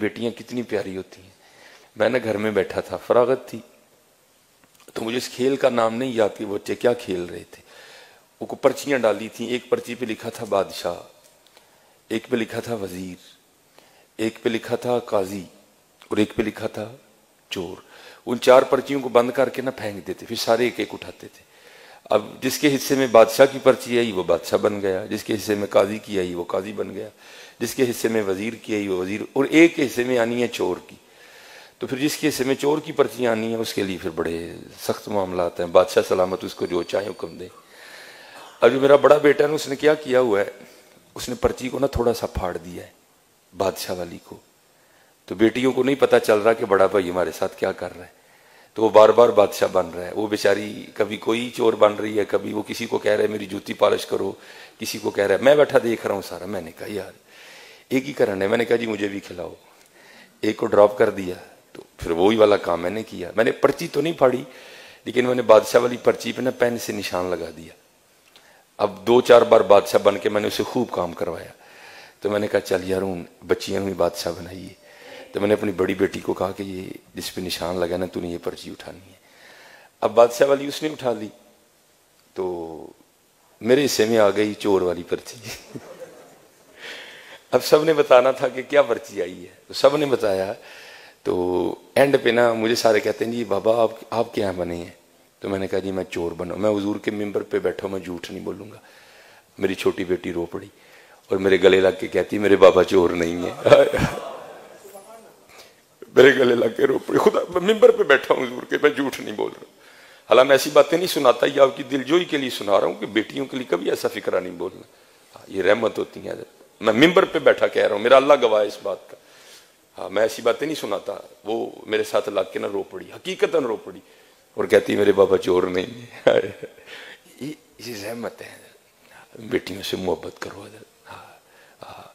बेटियां कितनी प्यारी होती हैं। मैं ना घर में बैठा था, फरागत थी, तो मुझे इस खेल का नाम नहीं याद कि वो बच्चे क्या खेल रहे थे। वो पर्चियां डाली थी, एक पर्ची पे लिखा था बादशाह, एक पे लिखा था वजीर, एक पे लिखा था काजी और एक पे लिखा था चोर। उन 4 पर्चियों को बंद करके ना फेंक देते, फिर सारे एक एक उठाते थे। अब जिसके हिस्से में बादशाह की पर्ची आई वो बादशाह बन गया, जिसके हिस्से में काजी की आई वो काजी बन गया, जिसके हिस्से में वजीर की आई वो वजीर, और एक हिस्से में आनी है चोर की। तो फिर जिसके हिस्से में चोर की पर्ची आनी है उसके लिए फिर बड़े सख्त मामला आते हैं। बादशाह सलामत उसको जो चाहे हुक्म दे। अब जो मेरा बड़ा बेटा है उसने क्या किया हुआ है, उसने पर्ची को ना थोड़ा सा फाड़ दिया है बादशाह वाली को। तो बेटियों को नहीं पता चल रहा कि बड़ा भाई हमारे साथ क्या कर रहा है, तो वो बार बार बादशाह बन रहा है। वो बेचारी कभी कोई चोर बन रही है, कभी वो किसी को कह रहा है मेरी जूती पॉलिश करो, किसी को कह रहा है। मैं बैठा देख रहा हूँ सारा। मैंने कहा यार एक ही कारण है। मैंने कहा जी मुझे भी खिलाओ। एक को ड्रॉप कर दिया, तो फिर वही वाला काम मैंने किया। मैंने पर्ची तो नहीं फाड़ी, लेकिन मैंने बादशाह वाली पर्ची पे ना पेन से निशान लगा दिया। अब 2-4 बार बादशाह बन के मैंने उसे खूब काम करवाया। तो मैंने कहा चल यार उन बच्चियां हुई बादशाह बनाइए। तो मैंने अपनी बड़ी बेटी को कहा कि ये जिस पे निशान लगा ना तूने ये पर्ची उठानी है। अब बादशाह वाली उसने उठा ली, तो मेरे हिस्से में आ गई चोर वाली पर्ची। अब सबने बताना था कि क्या पर्ची आई है, तो सबने बताया। तो एंड पे ना मुझे सारे कहते हैं जी बाबा आप क्या बने हैं। तो मैंने कहा जी मैं चोर बना, मैं हुजूर के मिंबर पे बैठा, मैं झूठ नहीं बोलूंगा। मेरी छोटी बेटी रो पड़ी और मेरे गले लग के कहती मेरे बाबा चोर नहीं है। मेरे गले लग के रो पड़ी। खुदा मैं मिंबर पे बैठा हूँ हुजूर के, मैं झूठ नहीं बोल रहा। हालांकि मैं ऐसी बातें नहीं सुनाता, ये आपकी दिलजोई के लिए सुना रहा हूँ कि बेटियों के लिए कभी ऐसा फिक्रा नहीं बोलना। ये रहमत होती है। मैं मिंबर पे बैठा कह रहा हूँ, मेरा अल्लाह गवाह है इस बात का। हाँ मैं ऐसी बातें नहीं सुनाता। वो मेरे साथ लग के ना रो पड़ी, हकीकतन रो पड़ी, और कहती मेरे बाबा चोर नहीं है। ये रहमत है। बेटियों से मोहब्बत करो। हाँ हाँ